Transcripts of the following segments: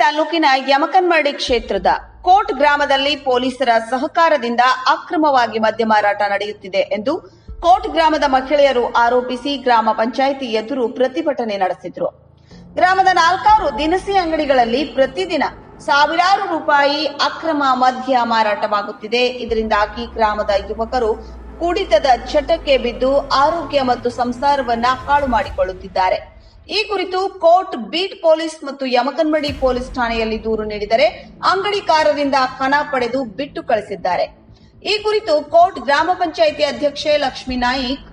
ತಾಲೂಕಿನ ಯಮಕನ್ಮರಡಿ ಕ್ಷೇತ್ರದ ಕೋಟ್ ಗ್ರಾಮದಲ್ಲಿ ಪೊಲೀಸರ ಸಹಕಾರದಿಂದ ಅಕ್ರಮವಾಗಿ ಮದ್ಯ ಮಾರಾಟ ನಡೆಯುತ್ತಿದೆ ಎಂದು ಕೋಟ್ ಗ್ರಾಮದ ಮಹಿಳೆಯರು ಆರೋಪಿಸಿ ಗ್ರಾಮ ಪಂಚಾಯಿತಿ ಎದುರು ಪ್ರತಿಭಟನೆ ನಡೆಸಿದರು. ಗ್ರಾಮದ 4 ದಿನಸಿ ಅಂಗಡಿಗಳಲ್ಲಿ ಪ್ರತಿದಿನ ಸಾವಿರಾರು ರೂಪಾಯಿ ಅಕ್ರಮ ಮದ್ಯ ಮಾರಾಟವಾಗುತ್ತಿದೆ. ಇದರಿಂದಾಗಿ ಗ್ರಾಮದ ಯುವಕರು ಕುಡಿತದ ಚಟಕ್ಕೆ ಬಿದ್ದು ಆರೋಗ್ಯ ಮತ್ತು ಸಂಸಾರವನ್ನ ಹಾಳು ಮಾಡಿಕೊಳ್ಳುತ್ತಿದ್ದಾರೆ. ಈ ಕುರಿತು ಕೋಟ್ ಬೀಟ್ ಪೊಲೀಸ್ ಮತ್ತು ಯಮಕನ್ಮರಡಿ ಪೊಲೀಸ್ ಠಾಣೆಯಲ್ಲಿ ದೂರು ನೀಡಿದರೆ ಅಂಗಡಿಕಾರರಿಂದ ಹಣ ಪಡೆದು ಬಿಟ್ಟು ಕಳಿಸಿದ್ದಾರೆ. ಈ ಕುರಿತು ಕೋಟ್ ಗ್ರಾಮ ಪಂಚಾಯಿತಿ ಅಧ್ಯಕ್ಷೆ ಲಕ್ಷ್ಮೀ ನಾಯಿಕ್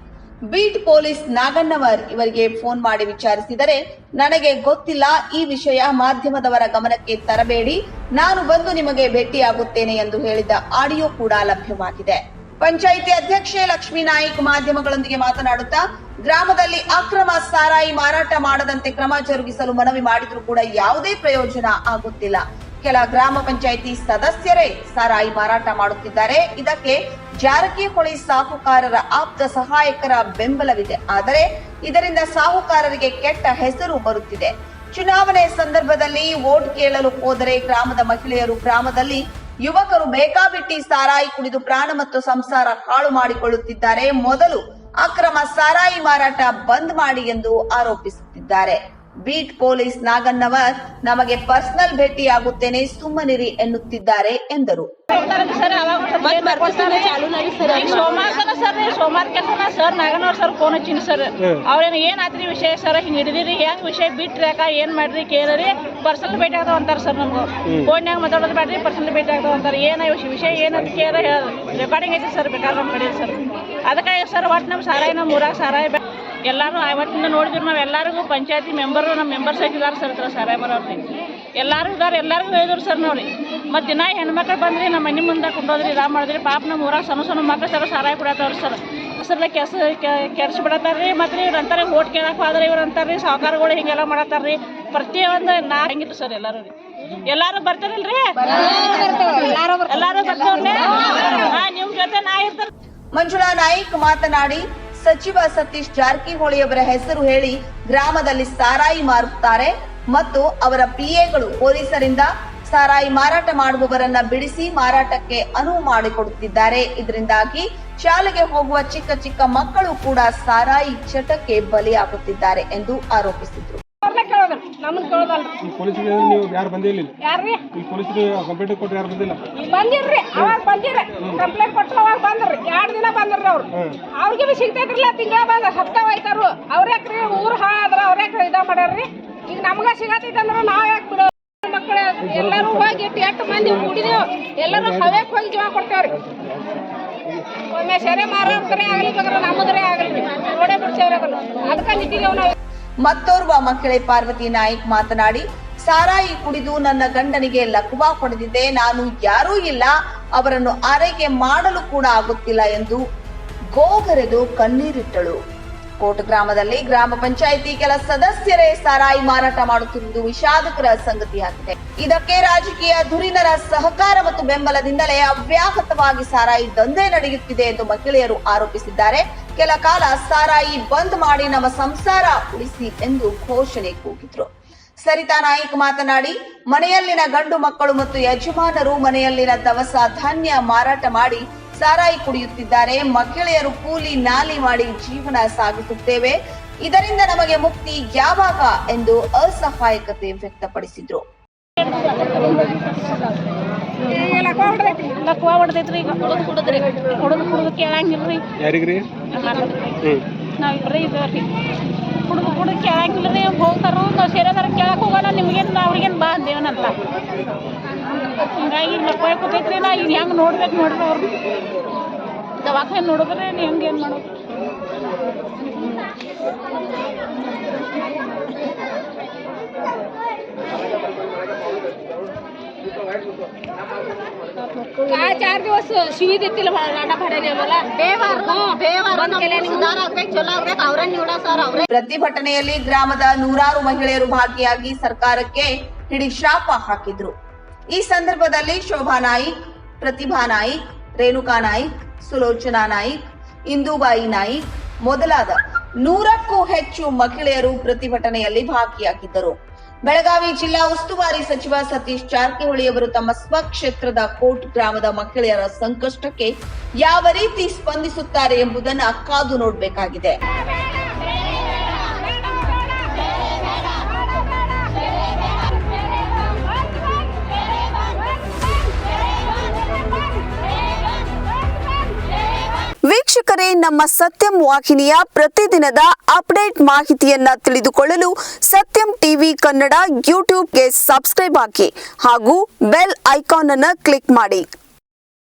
ಬೀಟ್ ಪೊಲೀಸ್ ನಾಗಣ್ಣವರ್ ಇವರಿಗೆ ಫೋನ್ ಮಾಡಿ ವಿಚಾರಿಸಿದರೆ, ನನಗೆ ಗೊತ್ತಿಲ್ಲ, ಈ ವಿಷಯ ಮಾಧ್ಯಮದವರ ಗಮನಕ್ಕೆ ತರಬೇಡಿ, ನಾನು ಬಂದು ನಿಮಗೆ ಭೇಟಿಯಾಗುತ್ತೇನೆ ಎಂದು ಹೇಳಿದ ಆಡಿಯೋ ಕೂಡ ಲಭ್ಯವಾಗಿದೆ. ಪಂಚಾಯಿತಿ ಅಧ್ಯಕ್ಷೆ ಲಕ್ಷ್ಮೀ ನಾಯಿಕ್ ಮಾಧ್ಯಮಗಳೊಂದಿಗೆ ಮಾತನಾಡುತ್ತಾ, ಗ್ರಾಮದಲ್ಲಿ ಅಕ್ರಮ ಸಾರಾಯಿ ಮಾರಾಟ ಮಾಡದಂತೆ ಕ್ರಮ ಜರುಗಿಸಲು ಮನವಿ ಮಾಡಿದ್ರೂ ಕೂಡ ಯಾವುದೇ ಪ್ರಯೋಜನ ಆಗುತ್ತಿಲ್ಲ. ಕೆಲ ಗ್ರಾಮ ಪಂಚಾಯಿತಿ ಸದಸ್ಯರೇ ಸಾರಾಯಿ ಮಾರಾಟ ಮಾಡುತ್ತಿದ್ದಾರೆ. ಇದಕ್ಕೆ ಜಾರಕಿಹೊಳಿ ಸಾಹುಕಾರರ ಆಪ್ತ ಸಹಾಯಕರ ಬೆಂಬಲವಿದೆ. ಆದರೆ ಇದರಿಂದ ಸಾಹುಕಾರರಿಗೆ ಕೆಟ್ಟ ಹೆಸರು ಬರುತ್ತಿದೆ. ಚುನಾವಣೆ ಸಂದರ್ಭದಲ್ಲಿ ವೋಟ್ ಕೇಳಲು ಹೋದರೆ ಗ್ರಾಮದ ಮಹಿಳೆಯರು, ಗ್ರಾಮದಲ್ಲಿ ಯುವಕರು ಬೇಕಾಬಿಟ್ಟಿ ಸಾರಾಯಿ ಕುಡಿದು ಪ್ರಾಣ ಮತ್ತು ಸಂಸಾರ ಹಾಳು ಮಾಡಿಕೊಳ್ಳುತ್ತಿದ್ದಾರೆ. ಮೊದಲು ಅಕ್ರಮ ಸಾರಾಯಿ ಮಾರಾಟ ಬಂದ್ ಮಾಡಿ ಎಂದು ಆರೋಪಿಸುತ್ತಿದ್ದಾರೆ. ಬೀಟ್ ಪೊಲೀಸ್ ನಾಗಣ್ಣವರ್ ನಮಗೆ ಪರ್ಸನಲ್ ಭೇಟಿಯಾಗುತ್ತೇನೆ, ಸುಮ್ಮನಿರಿ ಎನ್ನುತ್ತಿದ್ದಾರೆ ಎಂದರು. ಸೋಮವಾರ ಕೆಲಸ ಸರ್ ನಾಗಣ್ಣವ್ರ ಸರ್ ಫೋನ್ ಹಚ್ಚಿನಿ ಸರ್, ಅವ್ರೇನು ಏನಾತ್ರಿ ವಿಷಯ ಸರ್, ಹಿಂಗೆ ಹಿಡಿದಿರಿ, ಹೆಂಗ್ ವಿಷಯ ಬಿಟ್ರಿ, ಯಾಕ ಏನ್ ಮಾಡ್ರಿ ಕೇಳ್ರಿ, ಪರ್ಸನಲ್ ಭೇಟಿ ಆಗ್ತಾವ ಅಂತಾರ ಸರ್. ನಮ್ಗೆ ಫೋನ್ಯಾಗ ಮಾತಾಡೋದು ಬ್ಯಾಡ್ರಿ, ಪರ್ಸನಲ್ ಭೇಟಿ ಆಗ್ತಾವ ಅಂತಾರೆ. ಏನ ವಿಷಯ ಏನಂತ ಕೇಳ ರೆಕಾರ್ಡಿಂಗ್ ಐತಿ ಸರ್, ಬೇಕಾದ್ರೆ ನಮ್ಮ ಕಡೆ ಸರ್. ಅದಕ್ಕಾಗಿ ಸರ್ ಒಟ್ಟು ನಮ್ಮ ಸಾರಾಯಿ, ನಮ್ಮ ಊರಾಗ ಸಾರಾಯಿ ಎಲ್ಲರೂ ಅವತ್ತಿಂದ ನೋಡಿದ್ರು. ನಾವು ಎಲ್ಲರಿಗೂ ಪಂಚಾಯತಿ ಮೆಂಬರು, ನಮ್ಮ ಮೆಂಬರ್ಸ್ ಹಾಕಿದಾರೆ ಸರ್ ಸಾರಾಯಿ ಬರೋರ್ರಿ, ಎಲ್ಲರೂ ಇದಾರೆ, ಎಲ್ಲರಿಗೂ ಹೇಳಿದ್ರು ಸರ್. ನೋಡಿ ಮತ್ತು ದಿನ ಹೆಣ್ಮಕ್ಳು ಬಂದ್ರಿ ನಮ್ಮ ಮನೆ ಮುಂದೆ ಕೊಂಡೋದ್ರಿ, ರಾಮ್ ಮಾಡಿದ್ರಿ. ಪಾಪ ನಮ್ಮ ಊರಾಗ ಸಣ್ಣ ಮಕ್ಳು ಸರ್ ಸಾರಾಯಿ ಬಿಡತ್ತವ್ರಿ ಸರ್. ಹೆಸರಲ್ಲ ಕೆಲ್ಸ ಬಿಡತ್ತಾರ್ರಿ. ಮತ್ತು ಇವ್ರು ಅಂತಾರೆ ಓಟ್ ಕೇಳಕ್ಕೆ ಹೋದ್ರೆ ಇವ್ರು ಅಂತಾರ್ರಿ ಸಾಹುಕಾರಗಳು ಹಿಂಗೆಲ್ಲ ಮಾಡತ್ತಾರ್ರಿ. ಪ್ರತಿಯೊಂದು ನಾ ಹೆಂಗಿತ್ತು ಸರ್ ಎಲ್ಲರೂ ರೀ, ಎಲ್ಲರೂ ಬರ್ತಾರಲ್ರಿ, ಎಲ್ಲರೂ ಬರ್ತಾವ್ರಿ. ನಿಮ್ಮ ಜೊತೆ ನಾ ಇರ್ತಾರೆ. ಮಂಜುಳಾ ನಾಯ್ಕ್ ಮಾತನಾಡಿ, ಸಚಿವ ಸತೀಶ್ ಜಾರಕಿಹೊಳಿ ಅವರ ಹೆಸರು ಹೇಳಿ ಗ್ರಾಮದಲ್ಲಿ ಸಾರಾಯಿ ಮಾರುತ್ತಾರೆ ಮತ್ತು ಅವರ ಪಿಎಗಳು ಪೊಲೀಸರಿಂದ ಸಾರಾಯಿ ಮಾರಾಟ ಮಾಡುವವರನ್ನ ಬಿಡಿಸಿ ಮಾರಾಟಕ್ಕೆ ಅನುವು ಮಾಡಿಕೊಡುತ್ತಿದ್ದಾರೆ. ಇದರಿಂದಾಗಿ ಶಾಲೆಗೆ ಹೋಗುವ ಚಿಕ್ಕ ಮಕ್ಕಳು ಕೂಡ ಸಾರಾಯಿ ಚಟಕ್ಕೆ ಬಲಿಯಾಗುತ್ತಿದ್ದಾರೆ ಎಂದು ಆರೋಪಿಸಿದರು. ನೀವು ಯಾರು ಬಂದಿಲ್ಲ? ಯಾರ್ರಿ ಈ ಪೊಲೀಸರು ಕಂಪ್ಲೇಂಟ್ ಕೊಟ್ಟು ಯಾರು ಬಂದಿಲ್ಲ? ಬಂದಿರ್ರಿ, ಅವಾಗ ಬಂದಿರ್ರಿ, ಕಂಪ್ಲೇಂಟ್ ಕೊಟ್ಟು ಅವಾಗ ಬಂದ್ರಿ, 2 ದಿನ ಬಂದ್ರಿ. ಅವ್ರಿಗೆ ಬಿ ಸಿಗ್ತೈತ್ರಲ್ಲ, ತಿಂಗಳ ಬಂದ ಹಪ್ತಾ ಹೋಯ್ತಾರು. ಅವ್ರ್ಯಾಕ್ರಿ ಊರ್ ಹಾಳಾದ್ರ ಅವ್ರ್ಯಾಕ ಇದ ಮಾಡ್ಯಾರ್ರಿ. ಈಗ ನಮ್ಗ ಸಿಗತೈತಂದ್ರ ನಾವ್ ಯಾಕೆ ಬಿಡೋ? ಮಕ್ಕಳ ಎಲ್ಲರೂ ಹೋಗಿ 8 ಮಂದಿ ಕೂಡಿದೇವ್, ಎಲ್ಲರೂ ಹವ್ಯಾಕ್ ಹೋಗಿ ಜೀವ ಕೊಡ್ತೇವ್ರಿ. ಒಮ್ಮೆ ಸೆರೆ ಮಾರಾಡ್ತಾರೆ ಆಗಲಿ, ಬೇಕಾದ್ರೆ ನಮ್ಮದ್ರೆ ಆಗಲ್ರಿ, ನೋಡೇ ಬಿಡ್ತೇವ್ರಿ. ಅದಕ್ಕ ನಿಂತಿದ್ದೇವ್ ನಾವು. ಮತ್ತೋರ್ವ ಮಹಿಳೆ ಪಾರ್ವತಿ ನಾಯ್ಕ್ ಮಾತನಾಡಿ, ಸಾರಾಯಿ ಕುಡಿದು ನನ್ನ ಗಂಡನಿಗೆ ಲಕುವಾ ಹೊಡೆದಿದ್ದೆ, ನಾನು ಯಾರೂ ಇಲ್ಲ, ಅವರನ್ನು ಆರೈಕೆ ಮಾಡಲು ಕೂಡ ಆಗುತ್ತಿಲ್ಲ ಎಂದು ಗೋಗರೆದು ಕಣ್ಣೀರಿಟ್ಟಳು. ಕೋಟ್ ಗ್ರಾಮದಲ್ಲಿ ಗ್ರಾಮ ಪಂಚಾಯಿತಿ ಕೆಲ ಸದಸ್ಯರೇ ಸಾರಾಯಿ ಮಾರಾಟ ಮಾಡುತ್ತಿರುವುದು ವಿಷಾದಕರ ಸಂಗತಿಯಾಗಿದೆ. ಇದಕ್ಕೆ ರಾಜಕೀಯ ಧುರೀಣರ ಸಹಕಾರ ಮತ್ತು ಬೆಂಬಲದಿಂದಲೇ ಅವ್ಯಾಹತವಾಗಿ ಸಾರಾಯಿ ದಂಧೆ ನಡೆಯುತ್ತಿದೆ ಎಂದು ಮಹಿಳೆಯರು ಆರೋಪಿಸಿದ್ದಾರೆ. ಕೆಲ ಕಾಲ ಸಾರಾಯಿ ಬಂದ್ ಮಾಡಿ ನಮ್ಮ ಸಂಸಾರ ಉಳಿಸಿ ಎಂದು ಘೋಷಣೆ ಕೂಗಿದ್ರು. ಸರಿತಾ ನಾಯ್ಕ್ ಮಾತನಾಡಿ, ಮನೆಯಲ್ಲಿನ ಗಂಡು ಮಕ್ಕಳು ಮತ್ತು ಯಜಮಾನರು ಮನೆಯಲ್ಲಿನ ದವಸ ಧಾನ್ಯ ಮಾರಾಟ ಮಾಡಿ ಸಾರಾಯಿ ಕುಡಿಯುತ್ತಿದ್ದಾರೆ. ಮಹಿಳೆಯರು ಕೂಲಿ ನಾಲಿ ಮಾಡಿ ಜೀವನ ಸಾಗಿಸುತ್ತೇವೆ, ಇದರಿಂದ ನಮಗೆ ಮುಕ್ತಿ ಯಾವಾಗ ಎಂದು ಅಸಹಾಯಕತೆ ವ್ಯಕ್ತಪಡಿಸಿದ್ರು. ಲಕ್ವಾ ಹೊಡೆದೈತ್ರಿ, ಈಗ ಕುಡಿದು ಕೇಳಂಗಿಲ್ರಿ. ಯಾರಿಗ್ರಿ? ನಾವಿಬ್ರೇ ಇದ್ದೇವ್ರಿ. ಕುಡಿದು ಕೇಳಂಗಿಲ್ರಿ. ಹೋಗ್ತಾರು, ನಾವು ಸೇರೋದಾರ ಕೇಳಕ್ ಹೋಗೋಣ, ನಿಮ್ಗೇನು ಅವ್ರಿಗೇನು ಬಾ ಅಂದೇವನಂತ. ಹಿಂಗಾಗಿ ಲಕ್ವಾ ಕೂತೈತ್ರಿ. ನಾ ಈಗ ಹೆಂಗೆ ನೋಡ್ಬೇಕು ನೋಡ್ರಿ, ಅವ್ರು ದವಾಖಾನೆ ನೋಡಿದ್ರೆ ಹೆಂಗೆ ಏನು ಮಾಡೋದು? काय 4 दिवस शिवी देतील नाटा भाड्याने आम्हाला. ಪ್ರತಿಭಟನೆಯಲ್ಲಿ ಗ್ರಾಮದ 100 ಮಹಿಳೆಯರು ಭಾಗಿಯಾಗಿ ಸರ್ಕಾರಕ್ಕೆ ಹಿಡಿಶಾಪ ಹಾಕಿದ್ರು. ಈ ಸಂದರ್ಭದಲ್ಲಿ ಶೋಭಾ ನಾಯ್ಕ್, ಪ್ರತಿಭಾ ನಾಯ್ಕ್, ರೇಣುಕಾ ನಾಯ್ಕ್, ಸುಲೋಚನಾ ನಾಯ್ಕ್, ಇಂದುಬಾಯಿ ನಾಯ್ಕ್ ಮೊದಲಾದ 100ಕ್ಕೂ ಹೆಚ್ಚು ಮಹಿಳೆಯರು ಪ್ರತಿಭಟನೆಯಲ್ಲಿ ಭಾಗಿಯಾಗಿದ್ದರು. ಬೆಳಗಾವಿ ಜಿಲ್ಲಾ ಉಸ್ತುವಾರಿ ಸಚಿವ ಸತೀಶ್ ಜಾರಕಿಹೊಳಿ ಅವರು ತಮ್ಮ ಸ್ವಕ್ಷೇತ್ರದ ಕೋಟ್ ಗ್ರಾಮದ ಮಹಿಳೆಯರ ಸಂಕಷ್ಟಕ್ಕೆ ಯಾವ ರೀತಿ ಸ್ಪಂದಿಸುತ್ತಾರೆ ಎಂಬುದನ್ನು ಕಾದು ನೋಡಬೇಕಾಗಿದೆ. ವೀಕ್ಷಕರೇ, ನಮ್ಮ ಸತ್ಯಂ ವಾಹಿನಿಯ ಪ್ರತಿದಿನದ ಅಪ್ಡೇಟ್ ಮಾಹಿತಿಯನ್ನ ತಿಳಿದುಕೊಳ್ಳಲು ಸತ್ಯಂ ಟಿವಿ ಕನ್ನಡ ಯೂಟ್ಯೂಬ್ಗೆ ಸಬ್ಸ್ಕ್ರೈಬ್ ಆಗಿ ಹಾಗೂ ಬೆಲ್ ಐಕಾನ್ ಅನ್ನು ಕ್ಲಿಕ್ ಮಾಡಿ.